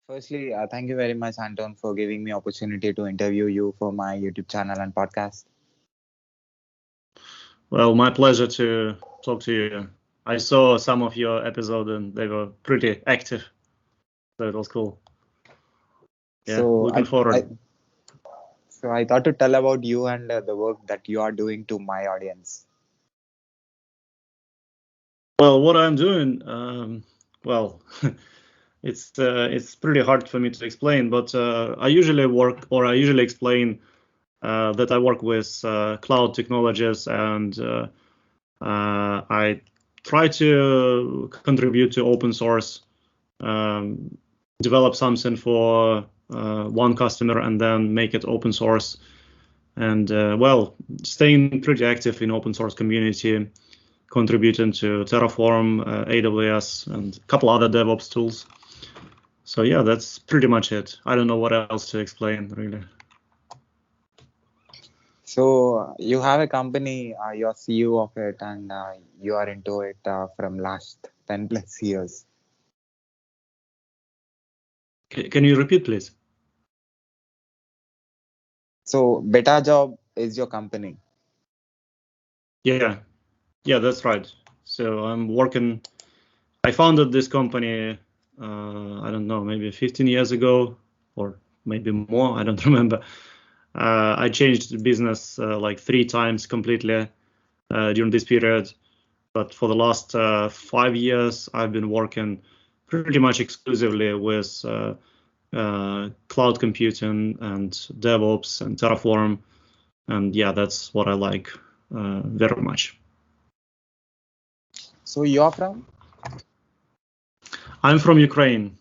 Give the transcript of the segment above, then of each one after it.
Firstly, thank you very much, Anton, for giving me opportunity to interview you for my YouTube channel and podcast. Well, my pleasure to talk to you. I saw some of your episodes and they were pretty active, so it was cool. Yeah, So looking I forward. so I thought to tell about you and the work that you are doing to my audience. Well, what I'm doing, well, it's pretty hard for me to explain, but I usually work or I usually explain that I work with cloud technologies and I try to contribute to open source, um, develop something for one customer and then make it open source. And well, staying pretty active in open source community, contributing to Terraform, AWS, and a couple other DevOps tools. So yeah, that's pretty much it. I don't know what else to explain, really. So you have a company, you're CEO of it, and you are into it from last 10 plus years. Can you repeat, please? So Betajob is your company. Yeah, yeah, that's right. So I'm working. I founded this company. I don't know, maybe 15 years ago, or maybe more. I don't remember. I changed the business like 3 times completely during this period. But for the last 5 years, I've been working pretty much exclusively with cloud computing and DevOps and Terraform. And yeah, that's what I like very much. So you're from? I'm from Ukraine,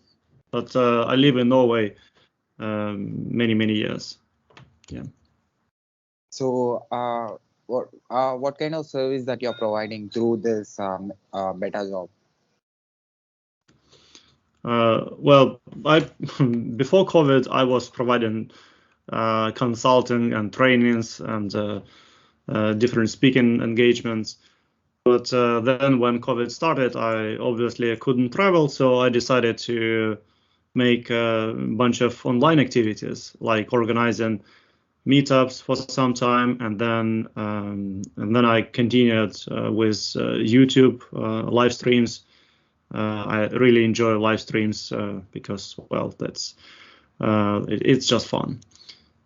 but I live in Norway many years. Yeah. So what kind of service that you're providing through this Betajob? Well, I before COVID, I was providing consulting and trainings and different speaking engagements. But then when COVID started, I obviously couldn't travel, so I decided to make a bunch of online activities, like organizing meetups for some time, and then I continued with YouTube live streams. I really enjoy live streams because, well, it's just fun.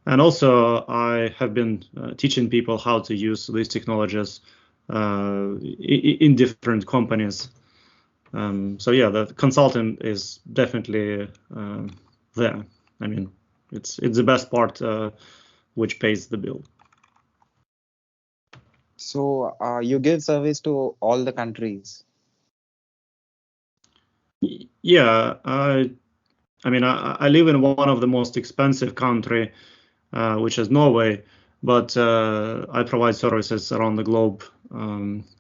And also, I have been teaching people how to use these technologies in different companies. So yeah, the consulting is definitely there. I mean, it's the best part which pays the bill. So you give service to all the countries. Yeah, I mean, I live in one of the most expensive country, which is Norway, but I provide services around the globe.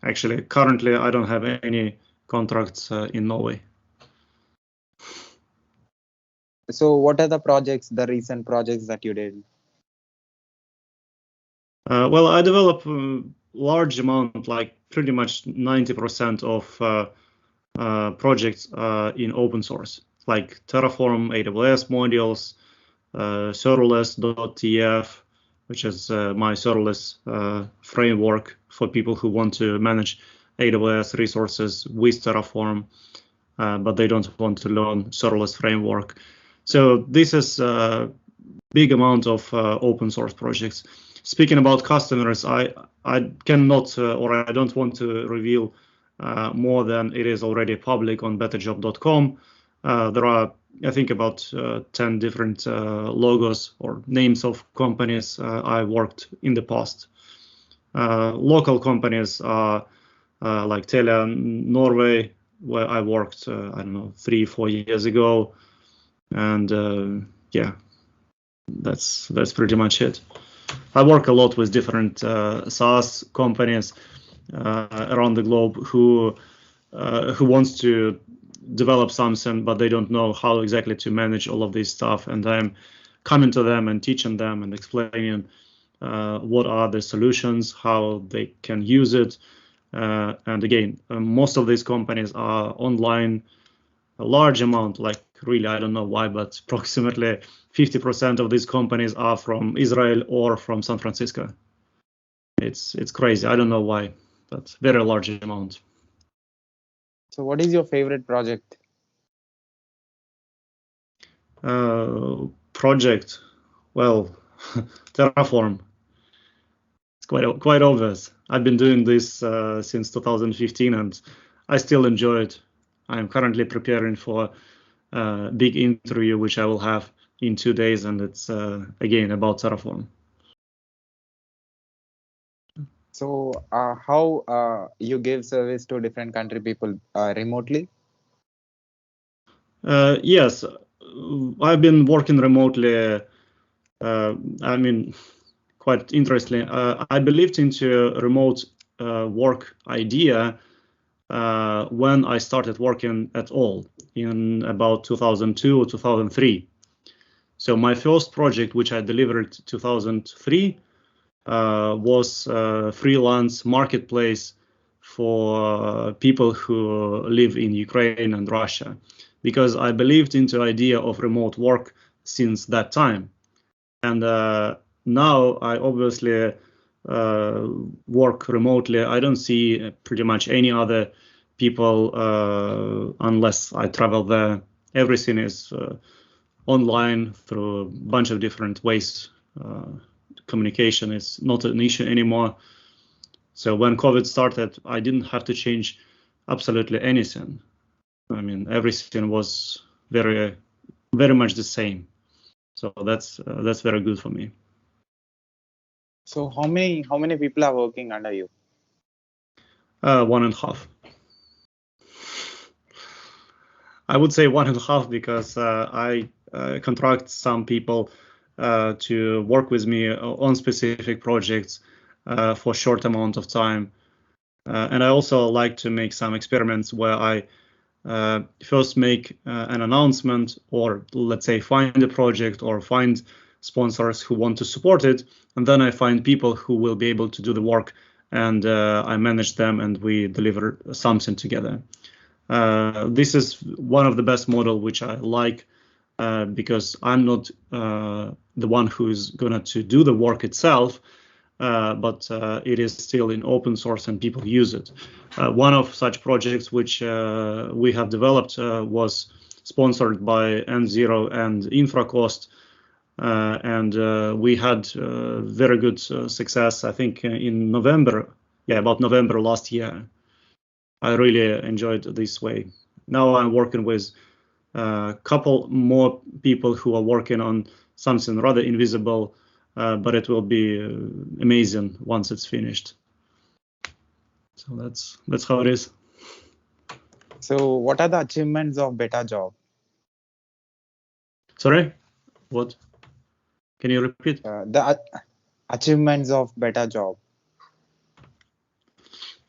Actually, currently, I don't have any contracts in Norway. So what are the projects, the recent projects that you did? Well, I develop large amount, like pretty much 90% of projects in open source, like Terraform, AWS modules, serverless.tf, which is my serverless framework for people who want to manage AWS resources with Terraform, but they don't want to learn serverless framework. So this is a big amount of open source projects. Speaking about customers, I cannot or I don't want to reveal more than it is already public on betajob.com. There are, I think, about 10 different logos or names of companies I worked in the past. Local companies are like Telia Norway, where I worked, I don't know, 3-4 years ago. And yeah, that's pretty much it. I work a lot with different SaaS companies around the globe who wants to develop something, but they don't know how exactly to manage all of this stuff. And I'm coming to them and teaching them and explaining what are the solutions, how they can use it. And again, most of these companies are online, a large amount, like really, I don't know why, but approximately 50% of these companies are from Israel or from San Francisco. It's crazy. I don't know why, but very large amount. So what is your favorite project? Project, well, Terraform. It's quite obvious. I've been doing this since 2015, and I still enjoy it. I'm currently preparing for a big interview, which I will have in 2 days, and it's again about Terraform. So how you give service to different country people remotely? Yes, I've been working remotely. I mean, quite interesting. I believed into remote work idea when I started working at all in about 2002 or 2003. So my first project, which I delivered 2003, was a freelance marketplace for people who live in Ukraine and Russia, because I believed into the idea of remote work since that time. And now I obviously work remotely. I don't see pretty much any other people unless I travel there. Everything is online through a bunch of different ways. Communication is not an issue anymore. So when COVID started, I didn't have to change absolutely anything. I mean, everything was very, very much the same. So that's very good for me. So how many people are working under you? 1.5. I would say 1.5 because I contract some people to work with me on specific projects for short amount of time. And I also like to make some experiments where I first make an announcement, or let's say find a project or find sponsors who want to support it, and then I find people who will be able to do the work, and I manage them and we deliver something together. This is one of the best model which I like because I'm not the one who is going to do the work itself, but it is still in open source and people use it. One of such projects which we have developed was sponsored by N0 and InfraCost, and we had very good success, I think, in November, about November last year. I really enjoyed this way. Now I'm working with a couple more people who are working on something rather invisible, but it will be amazing once it's finished. So that's how it is. So what are the achievements of Betajob? Sorry, what? Can you repeat? The achievements of Betajob.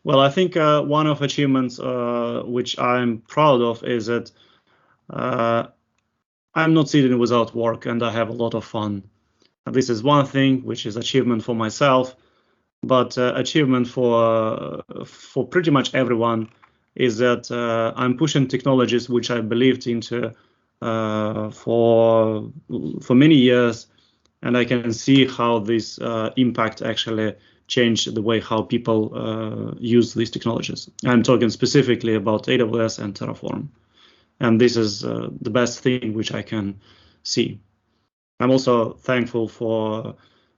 Well, I think one of achievements which I'm proud of is that I'm not sitting without work and I have a lot of fun. This is one thing which is achievement for myself, but achievement for pretty much everyone is that I'm pushing technologies which I believed into for many years, and I can see how this impact actually changed the way how people use these technologies. I'm talking specifically about AWS and Terraform, and this is the best thing which I can see. I'm also thankful for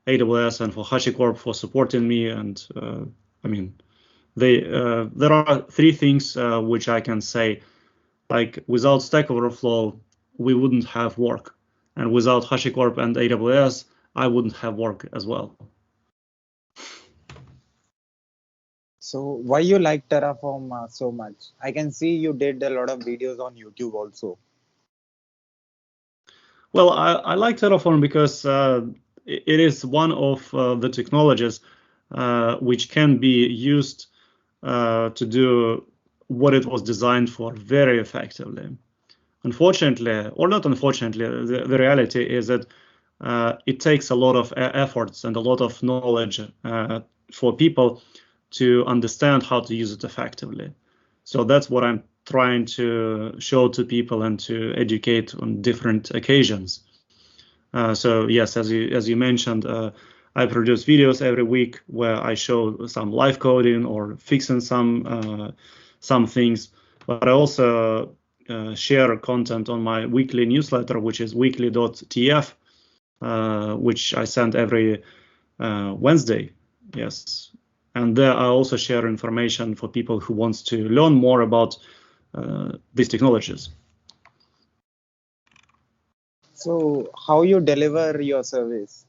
AWS and for HashiCorp for supporting me. And I mean, there are three things which I can say. Like without Stack Overflow, we wouldn't have work, and without HashiCorp and AWS, I wouldn't have work as well. So why you like Terraform so much? I can see you did a lot of videos on YouTube also. Well, I like Terraform because it is one of the technologies which can be used to do what it was designed for very effectively. Unfortunately, or not unfortunately, the reality is that it takes a lot of efforts and a lot of knowledge for people to understand how to use it effectively. So that's what I'm trying to show to people and to educate on different occasions. So yes, as you mentioned, I produce videos every week where I show some live coding or fixing some things, but I also share content on my weekly newsletter, which is weekly.tf, which I send every Wednesday. Yes, and there I also share information for people who wants to learn more about these technologies. So how you deliver your service?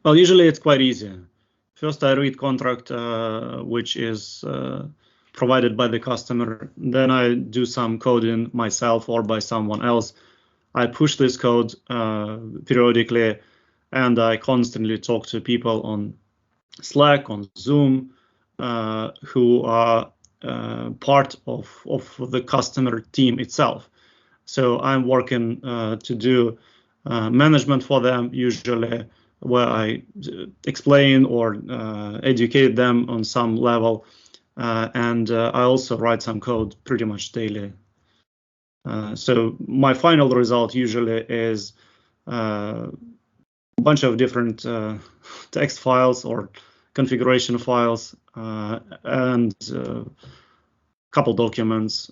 Well, usually it's quite easy. First, I read contract, which is provided by the customer. Then I do some coding myself or by someone else. I push this code periodically, and I constantly talk to people on Slack, on Zoom, who are part of the customer team itself. So I'm working to do management for them, usually where I explain or educate them on some level. And I also write some code pretty much daily. So my final result usually is a bunch of different text files or configuration files and couple documents,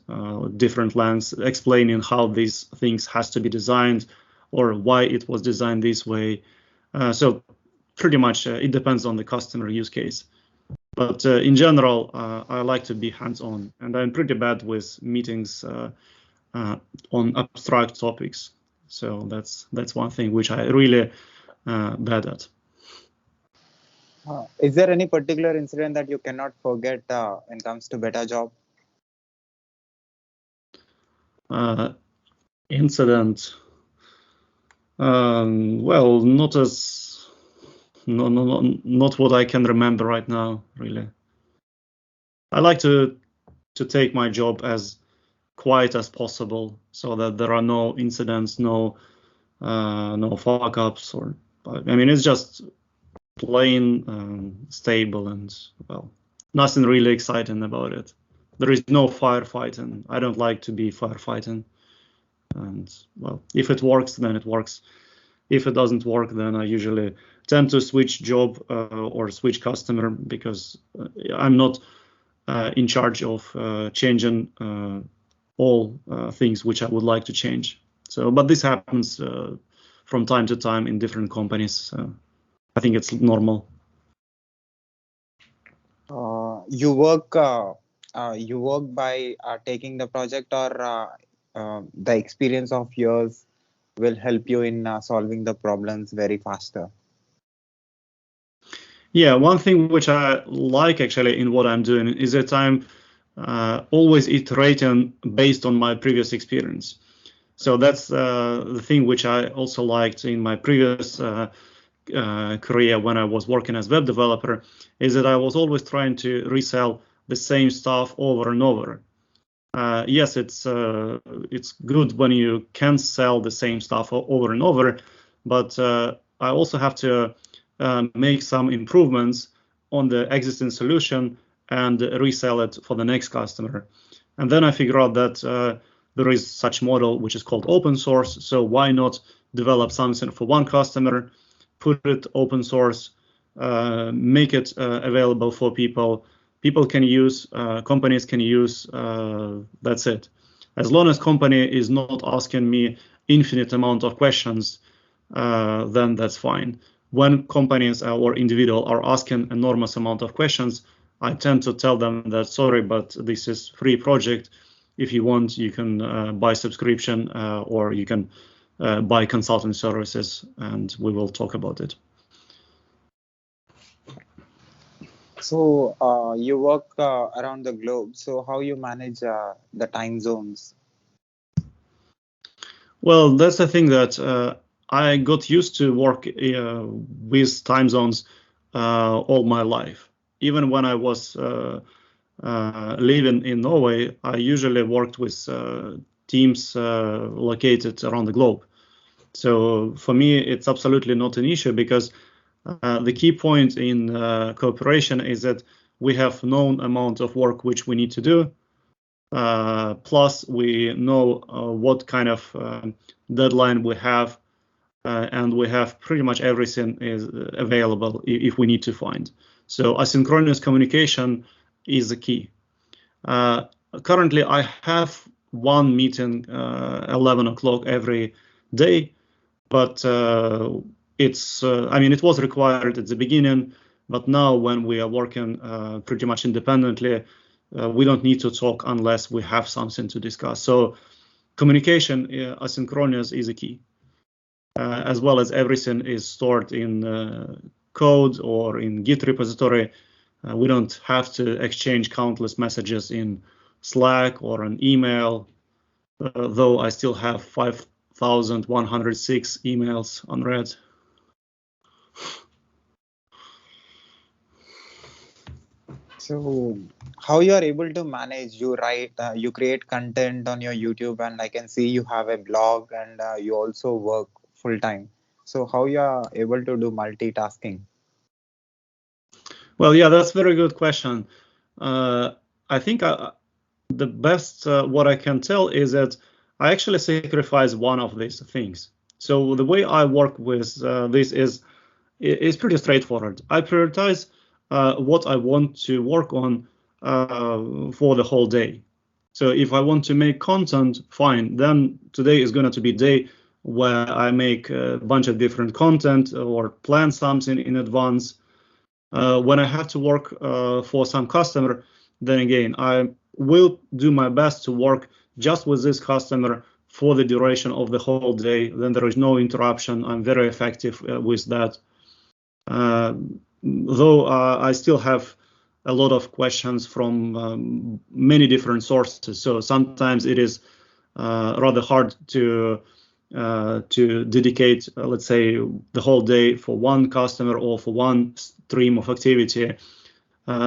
different lengths, explaining how these things has to be designed or why it was designed this way. So pretty much it depends on the customer use case. But in general, I like to be hands-on, and I'm pretty bad with meetings on abstract topics. So that's one thing which I really bad at. Is there any particular incident that you cannot forget when it comes to Betajob? Incident. Well, not what I can remember right now, really. I like to take my job as quiet as possible so that there are no incidents, no fuck ups, or I mean, it's just plain stable and, well, nothing really exciting about it. There is no firefighting. I don't like to be firefighting. And, well, if it works, then it works. If it doesn't work, then I usually tend to switch job or switch customer, because I'm not in charge of changing all things which I would like to change. So, but this happens from time to time in different companies. So I think it's normal. You work by taking the project, or the experience of yours will help you in solving the problems very faster. Yeah, one thing which I like actually in what I'm doing is that I'm always iterating based on my previous experience. So that's the thing which I also liked in my previous career when I was working as web developer, is that I was always trying to resell the same stuff over and over. Yes, it's good when you can sell the same stuff over and over, but I also have to make some improvements on the existing solution and resell it for the next customer. And then I figure out that there is such model which is called open source. So why not develop something for one customer, put it open source, make it available for people. People can use, companies can use, that's it. As long as company is not asking me infinite amount of questions, then that's fine. When companies or individual are asking enormous amount of questions, I tend to tell them that, sorry, but this is free project. If you want, you can buy subscription or you can buy consulting services, and we will talk about it. So you work around the globe. So how you manage the time zones? Well, that's the thing that I got used to work with time zones all my life. Even when I was living in Norway, I usually worked with teams located around the globe. So for me, it's absolutely not an issue, because the key point in cooperation is that we have known amount of work which we need to do. Plus, we know what kind of deadline we have, and we have pretty much everything is available if we need to find. So asynchronous communication is the key. Currently, I have one meeting 11 o'clock every day, but it's I mean, it was required at the beginning, but now when we are working pretty much independently, we don't need to talk unless we have something to discuss. So communication asynchronous is a key, as well as everything is stored in code or in Git repository. We don't have to exchange countless messages in Slack or an email, though I still have 5,106 emails unread. So how you are able to manage? You write, you create content on your YouTube, and I can see you have a blog, and you also work full time. So how you are able to do multitasking? Well, yeah, that's a very good question. I think the best what I can tell is that I actually sacrifice one of these things. So the way I work with this is pretty straightforward. I prioritize what I want to work on for the whole day. So if I want to make content, fine, then today is going to be a day where I make a bunch of different content or plan something in advance. When I have to work for some customer, then again, I will do my best to work just with this customer for the duration of the whole day. Then there is no interruption. I'm very effective with that. Though I still have a lot of questions from many different sources. So sometimes it is rather hard to dedicate, let's say, the whole day for one customer or for one stream of activity.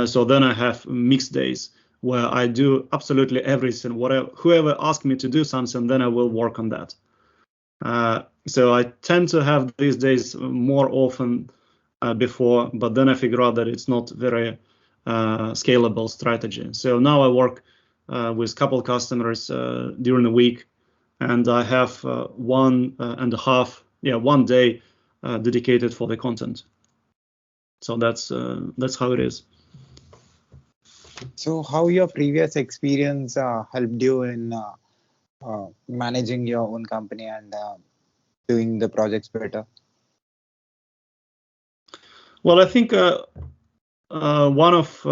So then I have mixed days where I do absolutely everything. Whoever asks me to do something, then I will work on that. So I tend to have these days more often before, but then I figure out that it's not very scalable strategy. So now I work with a couple customers during the week, and I have 1 day dedicated for the content. So that's how it is. So how your previous experience helped you in managing your own company and doing the projects better? Well, I think one of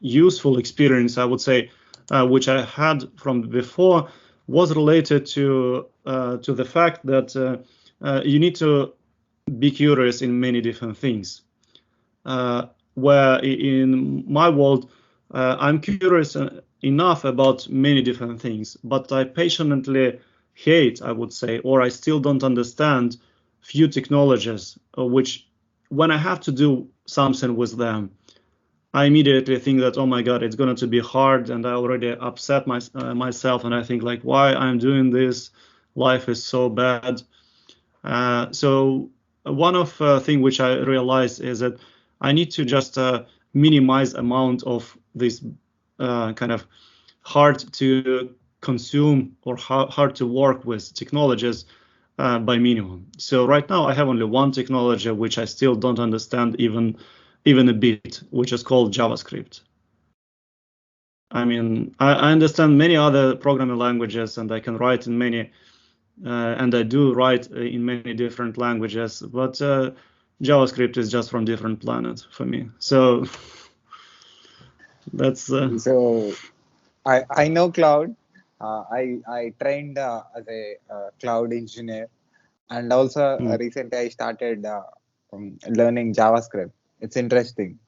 useful experience, I would say, which I had from before, was related to the fact that you need to be curious in many different things. Where in my world, I'm curious enough about many different things, but I passionately hate, I would say, or I still don't understand few technologies, which when I have to do something with them, I immediately think that, oh my God, it's going to be hard, and I already upset myself, and I think like, why I'm doing this? Life is so bad. So one of thing which I realized is that I need to just minimize amount of this kind of hard to consume or hard to work with technologies by minimum. So right now I have only one technology which I still don't understand even a bit, which is called JavaScript. I mean, I understand many other programming languages, and I can write in many, and I do write in many different languages, but JavaScript is just from different planet for me. So that's. So I know cloud. I trained as a cloud engineer, and also recently I started learning JavaScript. It's interesting.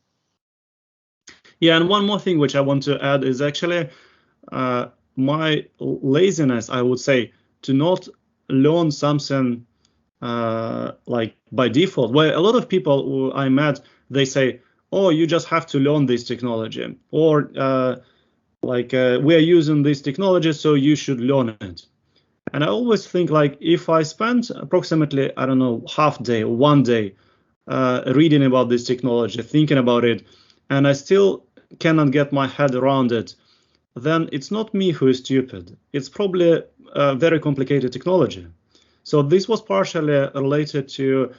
Yeah, and one more thing which I want to add is actually my laziness, I would say, to not learn something like by default. Where a lot of people who I met, they say, "Oh, you just have to learn this technology," or we are using this technology, so you should learn it. And I always think like if I spend approximately, I don't know, half day or 1 day reading about this technology, thinking about it, and I still cannot get my head around it, then it's not me who is stupid. It's probably a very complicated technology. So this was partially related to,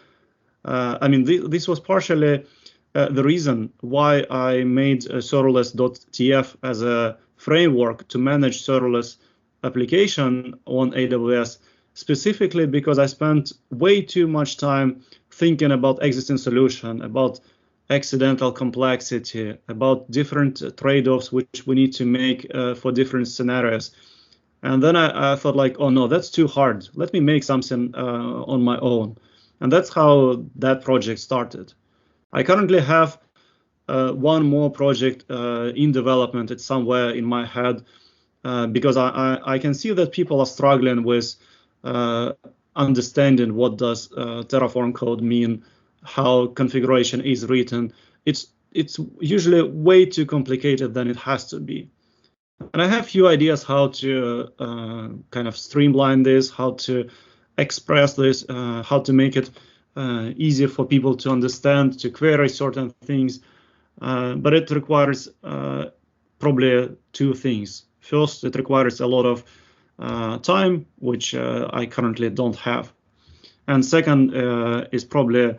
this was partially the reason why I made serverless.tf as a framework to manage serverless application on AWS, specifically because I spent way too much time thinking about existing solution, about accidental complexity, about different trade-offs which we need to make for different scenarios. And then I thought like, oh no, that's too hard. Let me make something on my own. And that's how that project started. I currently have one more project in development. It's somewhere in my head because I can see that people are struggling with understanding what does Terraform code mean, how configuration is written. It's usually way too complicated than it has to be. And I have few ideas how to kind of streamline this, how to express this, how to make it easier for people to understand, to query certain things. But it requires probably two things. First, it requires a lot of time, which I currently don't have. And second is probably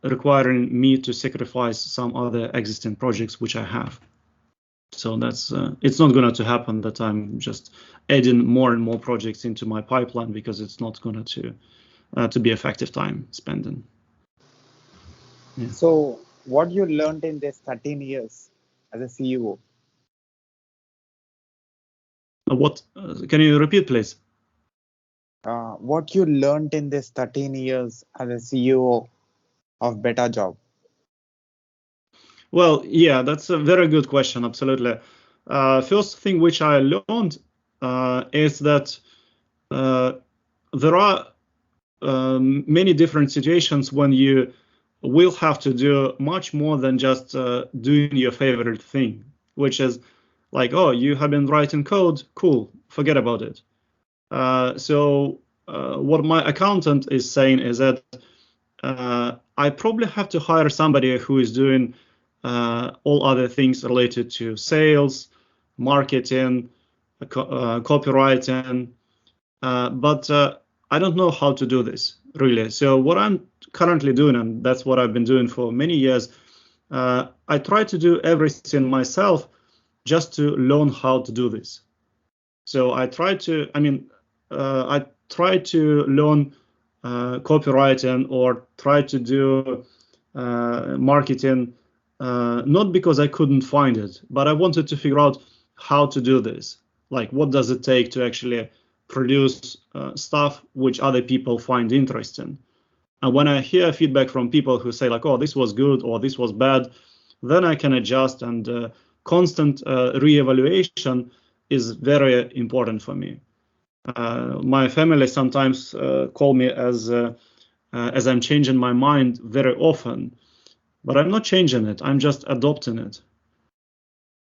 requiring me to sacrifice some other existing projects which I have. So that's it's not going to happen that I'm just adding more and more projects into my pipeline, because it's not going to be effective time spending. Yeah. So what you learned in this 13 years as a CEO? What can you repeat, please? What you learned in this 13 years as a CEO of Betajob? Well, yeah, that's a very good question. Absolutely. First thing which I learned is that there are many different situations when you will have to do much more than just doing your favorite thing, which is like, oh, you have been writing code, cool, forget about it. So what my accountant is saying is that I probably have to hire somebody who is doing all other things related to sales, marketing, copywriting, but I don't know how to do this really. So what I'm currently doing, and that's what I've been doing for many years, I try to do everything myself just to learn how to do this. So I try to learn copywriting or try to do marketing, not because I couldn't find it, but I wanted to figure out how to do this. Like, what does it take to actually produce stuff which other people find interesting? And when I hear feedback from people who say like, oh, this was good or this was bad, then I can adjust, and constant reevaluation is very important for me. My family sometimes call me as I'm changing my mind very often, but I'm not changing it. I'm just adopting it.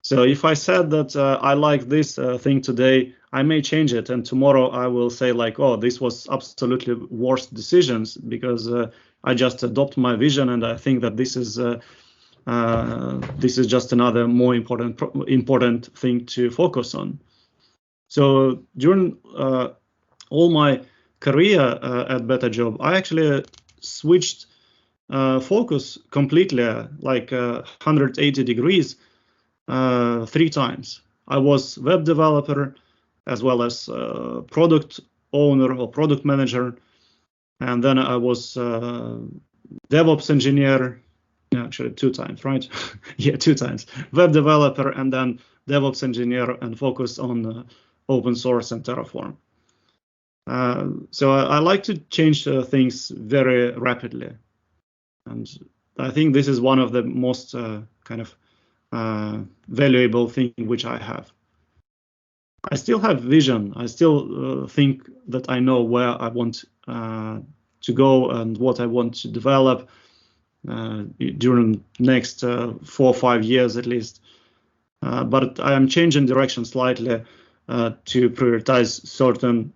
So if I said that I like this thing today, I may change it, and tomorrow I will say like, oh, this was absolutely worst decisions, because I just adopt my vision, and I think that this is just another more important thing to focus on. So during all my career at Betajob, I actually switched focus completely, like 180 degrees, 3 times. I was web developer as well as product owner or product manager, and then I was DevOps engineer. Yeah, actually 2 times, right? Yeah, 2 times. Web developer and then DevOps engineer, and focus on open source and Terraform. So I like to change things very rapidly, and I think this is one of the most kind of valuable thing which I have. I still have vision. I still think that I know where I want to go and what I want to develop during next 4 or 5 years at least. But I am changing direction slightly to prioritize certain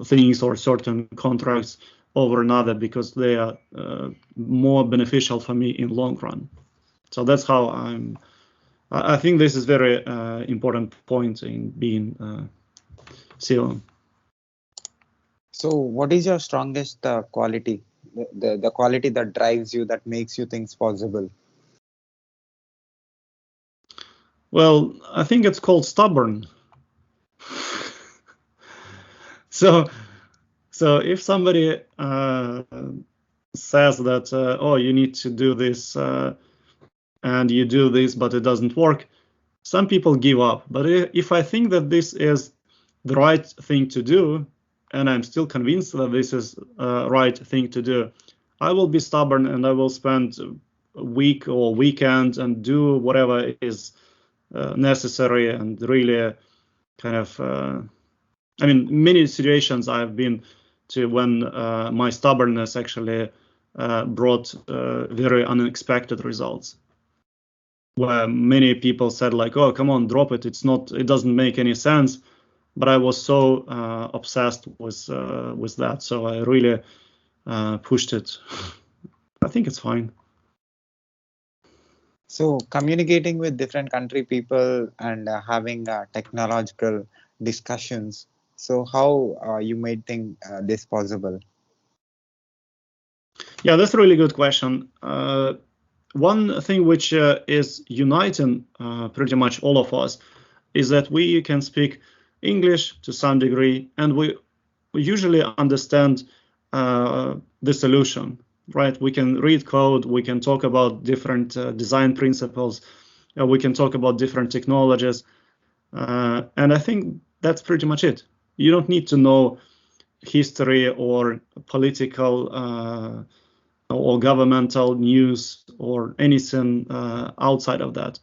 things or certain contracts over another, because they are more beneficial for me in long run. So that's how I think this is very important point in being CEO. So, what is your strongest quality? The quality that drives you, that makes you things possible. Well, I think it's called stubborn. So if somebody says that, oh, you need to do this, and you do this, but it doesn't work, some people give up. But if I think that this is the right thing to do, and I'm still convinced that this is the right thing to do, I will be stubborn and I will spend a week or weekend and do whatever is necessary, and really kind of I mean, many situations I've been to when my stubbornness actually brought very unexpected results, where many people said like, oh, come on, drop it, it doesn't make any sense. But I was so obsessed with that, so I really pushed it. I think it's fine. So, communicating with different country people and having technological discussions. So, how you made this possible? Yeah, that's a really good question. One thing which is uniting pretty much all of us is that we can speak English to some degree, and we usually understand the solution, right? We can read code, we can talk about different design principles, we can talk about different technologies, and I think that's pretty much it. You don't need to know history or political or governmental news or anything outside of that.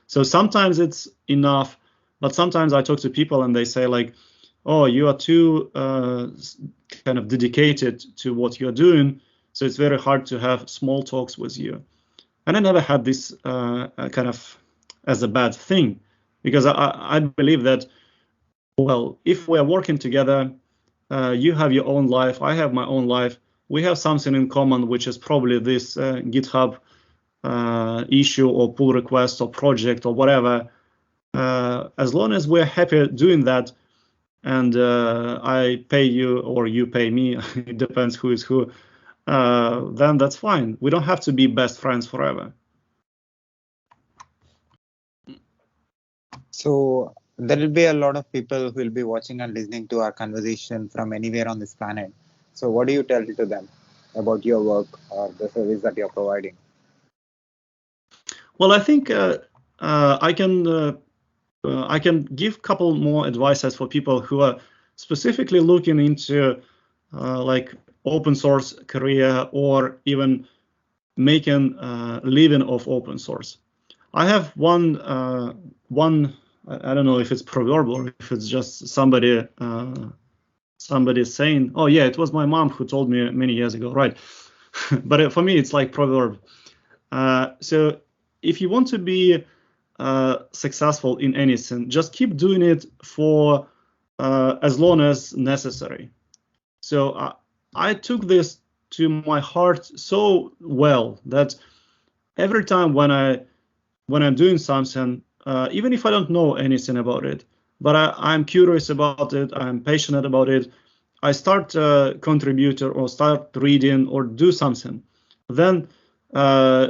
So sometimes it's enough, but sometimes I talk to people and they say like, oh, you are too kind of dedicated to what you're doing, so it's very hard to have small talks with you. And I never had this kind of as a bad thing, because I believe that, well, if we're working together, you have your own life, I have my own life, we have something in common, which is probably this GitHub issue or pull request or project or whatever. As long as we're happy doing that, and I pay you or you pay me, it depends who is who, then that's fine. We don't have to be best friends forever. So, there will be a lot of people who will be watching and listening to our conversation from anywhere on this planet. So, what do you tell to them about your work or the service that you're providing? Well, I think I can give a couple more advices for people who are specifically looking into like open source career or even making a living of open source. I have one I don't know if it's proverb or if it's just somebody saying, oh yeah, it was my mom who told me many years ago, right? But for me, it's like proverb. So if you want to be successful in anything, just keep doing it for as long as necessary. So I took this to my heart so well that every time when I'm doing something, even if I don't know anything about it, but I'm curious about it, I'm passionate about it, I start contribute or start reading or do something, then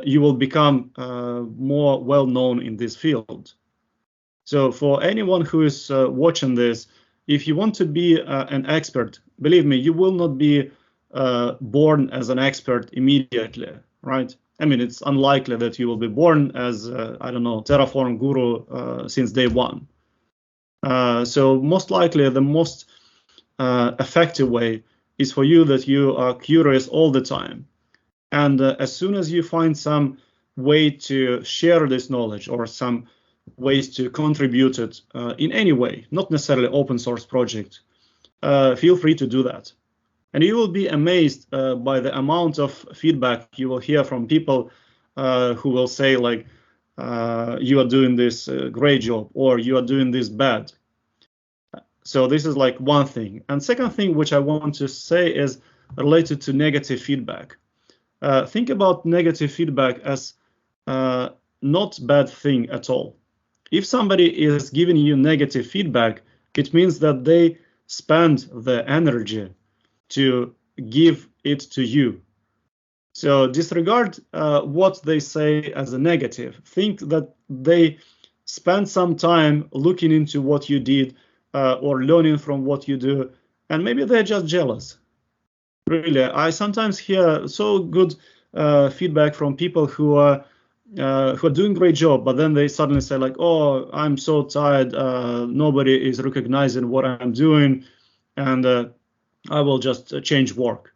you will become more well known in this field. So for anyone who is watching this, if you want to be an expert, believe me, you will not be born as an expert immediately, right? I mean, it's unlikely that you will be born as, I don't know, Terraform guru since day one. So most likely the most effective way is for you that you are curious all the time. And as soon as you find some way to share this knowledge or some ways to contribute it in any way, not necessarily open source project, feel free to do that. And you will be amazed by the amount of feedback you will hear from people who will say like, you are doing this great job, or you are doing this bad. So this is like one thing. And second thing which I want to say is related to negative feedback. Think about negative feedback as not bad thing at all. If somebody is giving you negative feedback, it means that they spend the energy to give it to you. So disregard what they say as a negative. Think that they spend some time looking into what you did or learning from what you do, and maybe they're just jealous. Really, I sometimes hear so good feedback from people who are doing great job, but then they suddenly say like, "Oh, I'm so tired. Nobody is recognizing what I'm doing, and I will just change work."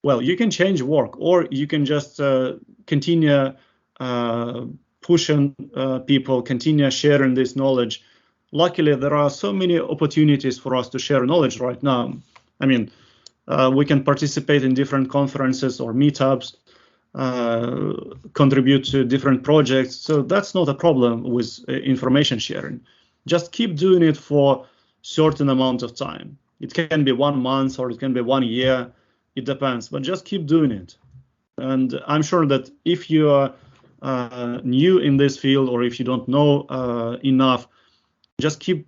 Well, you can change work, or you can just continue pushing people, continue sharing this knowledge. Luckily, there are so many opportunities for us to share knowledge right now. I mean, we can participate in different conferences or meetups, contribute to different projects. So that's not a problem with information sharing. Just keep doing it for certain amount of time. It can be 1 month or it can be 1 year. It depends, but just keep doing it. And I'm sure that if you are new in this field, or if you don't know enough, just keep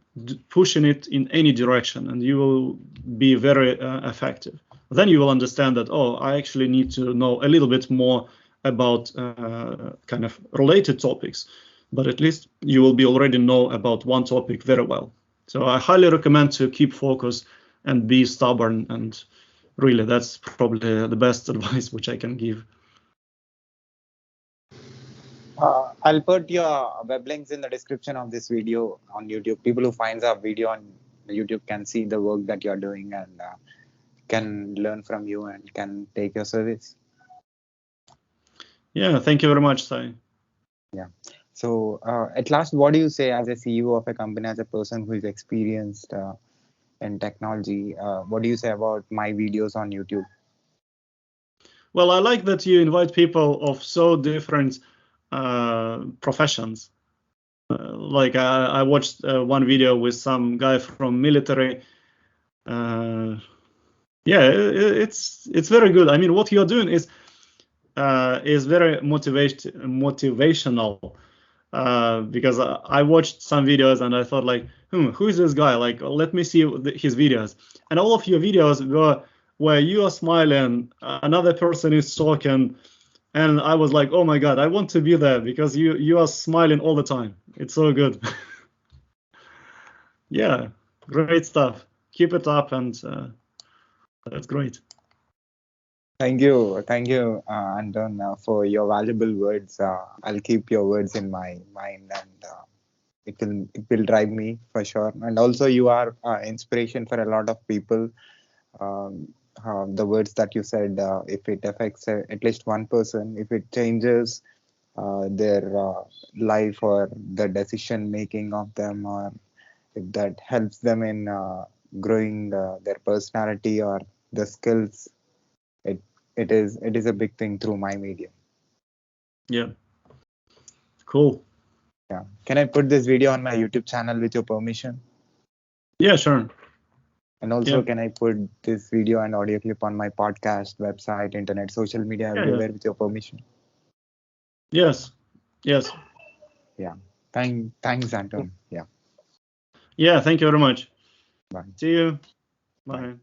pushing it in any direction and you will be very effective. Then you will understand that, oh, I actually need to know a little bit more about kind of related topics, but at least you will be already know about one topic very well. So I highly recommend to keep focus and be stubborn, and really that's probably the best advice which I can give. I'll put your web links in the description of this video on YouTube. People who finds our video on YouTube can see the work that you're doing and can learn from you and can take your service. Yeah, thank you very much, Sai. Yeah. So at last, what do you say as a CEO of a company, as a person who is experienced in technology? What do you say about my videos on YouTube? Well, I like that you invite people of so different professions. Like I watched one video with some guy from military. Yeah, it's very good. I mean, what you're doing is very motivational. Because I watched some videos and I thought like, who is this guy? Like, let me see his videos. And all of your videos were where you are smiling, another person is talking, and I was like, oh my God, I want to be there because you are smiling all the time. It's so good. Yeah, great stuff. Keep it up, and that's great. Thank you, Anton, for your valuable words. I'll keep your words in my mind, and it will drive me for sure. And also, you are inspiration for a lot of people. Um, the words that you said, if it affects at least one person, if it changes their life or the decision making of them, or if that helps them in growing their personality or the skills, it it is a big thing through my medium. Yeah, cool. Yeah. Can I put this video on my YouTube channel with your permission? Yeah, sure. And also, Yeah. can I put this video and audio clip on my podcast, website, internet, social media, Yeah, everywhere with your permission? yes. Yeah. Thanks, Anton. Yeah. Yeah, thank you very much. Bye. See you. Bye. Bye.